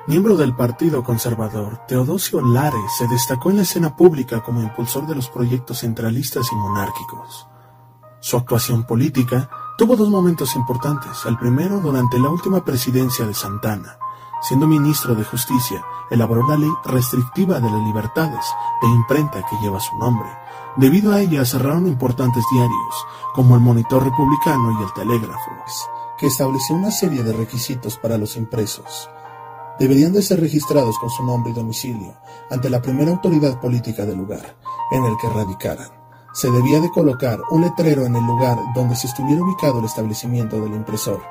Miembro del Partido Conservador, Teodosio Lares se destacó en la escena pública como impulsor de los proyectos centralistas y monárquicos. Su actuación política tuvo dos momentos importantes. El primero durante la última presidencia de Santana. Siendo ministro de Justicia, elaboró la ley restrictiva de las libertades de imprenta que lleva su nombre. Debido a ella cerraron importantes diarios, como el Monitor Republicano y el Telégrafo, que estableció una serie de requisitos para los impresos. Deberían de ser registrados con su nombre y domicilio ante la primera autoridad política del lugar en el que radicaran. Se debía de colocar un letrero en el lugar donde se estuviera ubicado el establecimiento del impresor,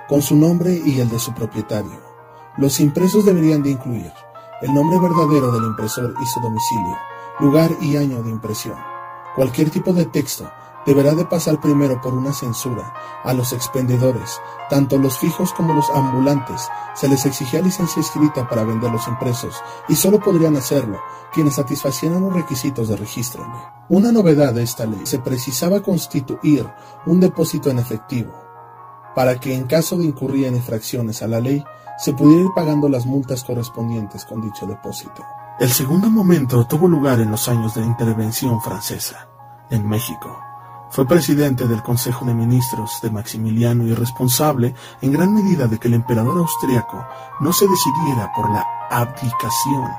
con su nombre y el de su propietario. Los impresos deberían de incluir el nombre verdadero del impresor y su domicilio, lugar y año de impresión. Cualquier tipo de texto deberá de pasar primero por una censura. A los expendedores, tanto los fijos como los ambulantes, se les exigía licencia escrita para vender los impresos, y solo podrían hacerlo quienes satisfacieran los requisitos de registro. Una novedad de esta ley: se precisaba constituir un depósito en efectivo, para que en caso de incurrir en infracciones a la ley, se pudiera ir pagando las multas correspondientes con dicho depósito. El segundo momento tuvo lugar en los años de la intervención francesa, en México. Fue presidente del Consejo de Ministros de Maximiliano y responsable en gran medida de que el emperador austriaco no se decidiera por la abdicación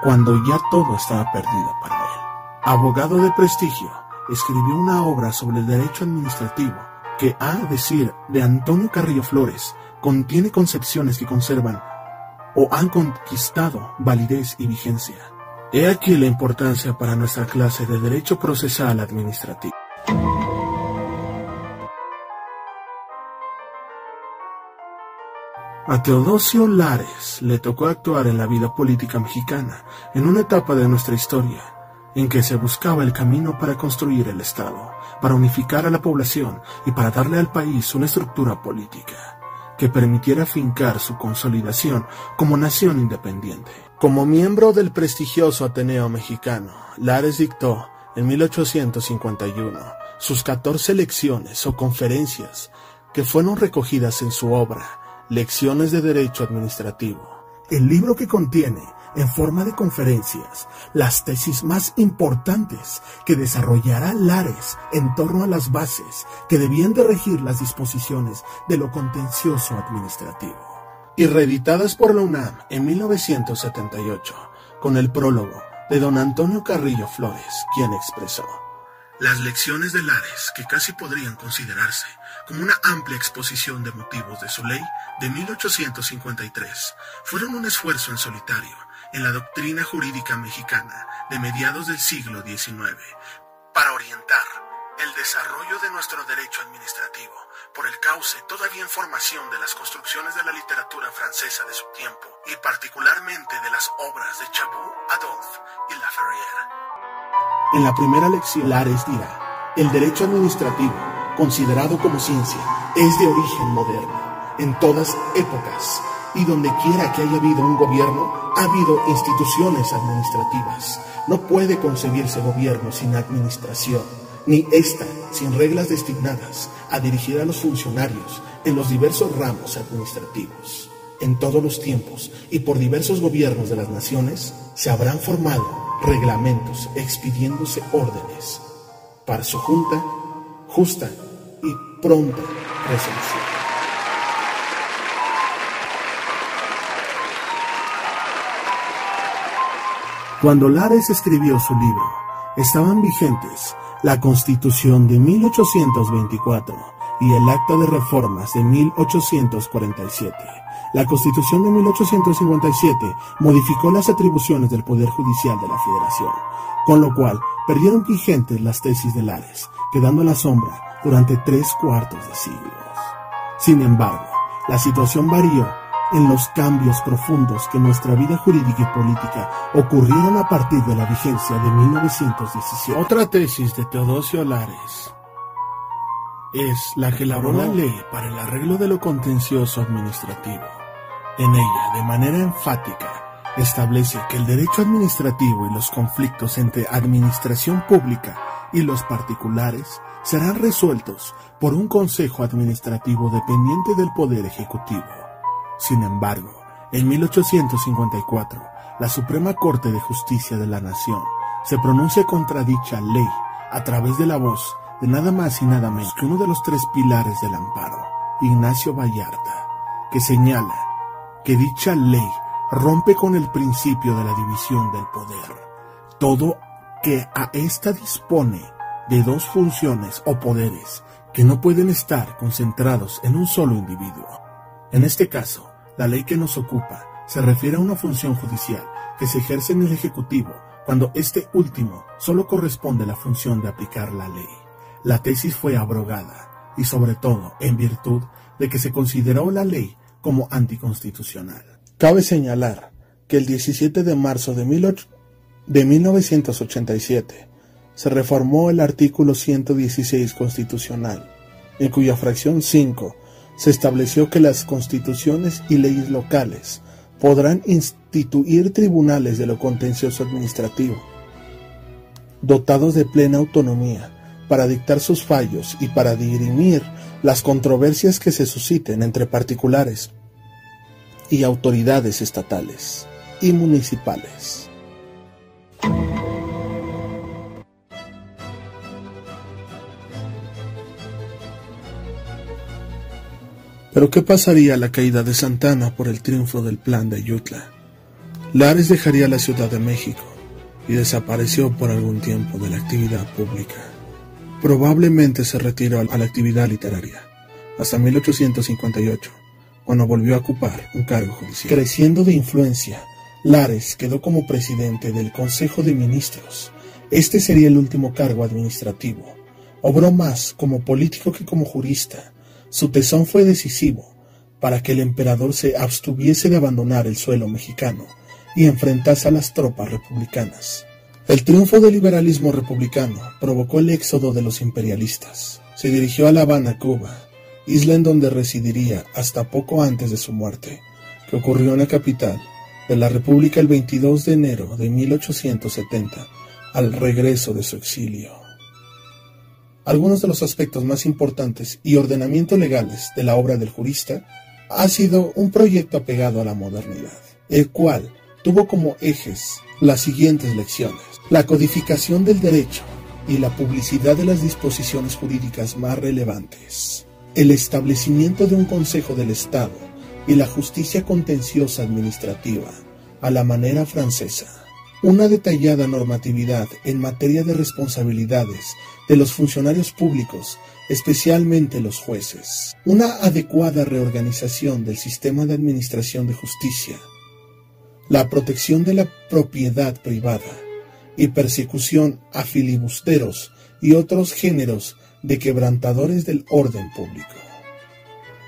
cuando ya todo estaba perdido para él. Abogado de prestigio, escribió una obra sobre el derecho administrativo que, a decir de Antonio Carrillo Flores, contiene concepciones que conservan o han conquistado validez y vigencia. He aquí la importancia para nuestra clase de derecho procesal administrativo. A Teodosio Lares le tocó actuar en la vida política mexicana en una etapa de nuestra historia en que se buscaba el camino para construir el Estado, para unificar a la población y para darle al país una estructura política que permitiera fincar su consolidación como nación independiente. Como miembro del prestigioso Ateneo Mexicano, Lares dictó en 1851 sus 14 lecciones o conferencias que fueron recogidas en su obra Lecciones de Derecho Administrativo, el libro que contiene, en forma de conferencias, las tesis más importantes que desarrollará Lares en torno a las bases que debían de regir las disposiciones de lo contencioso administrativo, y reeditadas por la UNAM en 1978, con el prólogo de don Antonio Carrillo Flores, quien expresó: las lecciones de Lares, que casi podrían considerarse como una amplia exposición de motivos de su ley de 1853, fueron un esfuerzo en solitario en la doctrina jurídica mexicana de mediados del siglo XIX para orientar el desarrollo de nuestro derecho administrativo por el cauce todavía en formación de las construcciones de la literatura francesa de su tiempo y particularmente de las obras de Chabot, Adolphe y Laferrière. En la primera lección, Lares dirá: el derecho administrativo, considerado como ciencia, es de origen moderno. En todas épocas y donde quiera que haya habido un gobierno, ha habido instituciones administrativas. No puede concebirse gobierno sin administración, ni ésta sin reglas destinadas a dirigir a los funcionarios en los diversos ramos administrativos. En todos los tiempos y por diversos gobiernos de las naciones se habrán formado reglamentos expidiéndose órdenes para su justa y pronta resolución. Cuando Lares escribió su libro, estaban vigentes la Constitución de 1824 y el Acta de Reformas de 1847. La Constitución de 1857 modificó las atribuciones del Poder Judicial de la Federación, con lo cual perdieron vigentes las tesis de Lares, quedando en la sombra durante 3/4 de siglos. Sin embargo, la situación varió en los cambios profundos que en nuestra vida jurídica y política ocurrieron a partir de la vigencia de 1917. Otra tesis de Teodosio Lares es la que elaboró la ley para el arreglo de lo contencioso administrativo. En ella, de manera enfática, establece que el derecho administrativo y los conflictos entre administración pública y los particulares serán resueltos por un consejo administrativo dependiente del Poder Ejecutivo. Sin embargo, En 1854, la Suprema Corte de Justicia de la Nación se pronuncia contra dicha ley a través de la voz de nada más y nada menos que uno de los tres pilares del amparo, Ignacio Vallarta, que señala que dicha ley rompe con el principio de la división del poder, todo que a ésta dispone de dos funciones o poderes que no pueden estar concentrados en un solo individuo. En este caso, la ley que nos ocupa se refiere a una función judicial que se ejerce en el Ejecutivo cuando este último solo corresponde a la función de aplicar la ley. La tesis fue abrogada y sobre todo en virtud de que se consideró la ley como anticonstitucional. Cabe señalar que el 17 de marzo de 1987 se reformó el artículo 116 constitucional, en cuya fracción 5 se estableció que las constituciones y leyes locales podrán instituir tribunales de lo contencioso administrativo, dotados de plena autonomía para dictar sus fallos y para dirimir las controversias que se susciten entre particulares y autoridades estatales y municipales. Pero ¿qué pasaría a la caída de Santa Anna por el triunfo del Plan de Ayutla? Lares dejaría la Ciudad de México y desapareció por algún tiempo de la actividad pública. Probablemente se retiró a la actividad literaria, hasta 1858, cuando volvió a ocupar un cargo judicial. Creciendo de influencia, Lares quedó como presidente del Consejo de Ministros. Este sería el último cargo administrativo. Obró más como político que como jurista. Su tesón fue decisivo para que el emperador se abstuviese de abandonar el suelo mexicano y enfrentase a las tropas republicanas. El triunfo del liberalismo republicano provocó el éxodo de los imperialistas. Se dirigió a La Habana, Cuba, isla en donde residiría hasta poco antes de su muerte, que ocurrió en la capital de la República el 22 de enero de 1870, al regreso de su exilio. Algunos de los aspectos más importantes y ordenamientos legales de la obra del jurista ha sido un proyecto apegado a la modernidad, el cual tuvo como ejes las siguientes lecciones: la codificación del derecho y la publicidad de las disposiciones jurídicas más relevantes, el establecimiento de un Consejo del Estado y la justicia contenciosa administrativa a la manera francesa, una detallada normatividad en materia de responsabilidades de los funcionarios públicos, especialmente los jueces, una adecuada reorganización del sistema de administración de justicia, la protección de la propiedad privada y persecución a filibusteros y otros géneros de quebrantadores del orden público.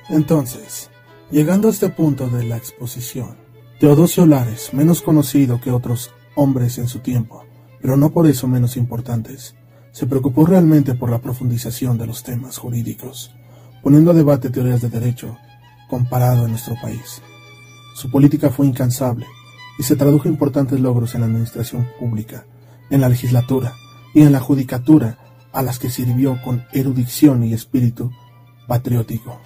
Entonces, llegando a este punto de la exposición, Teodosio Lares, menos conocido que otros hombres en su tiempo, pero no por eso menos importantes, se preocupó realmente por la profundización de los temas jurídicos, poniendo a debate teorías de derecho comparado en nuestro país. Su política fue incansable y se tradujo importantes logros en la administración pública, en la legislatura y en la judicatura, a las que sirvió con erudición y espíritu patriótico.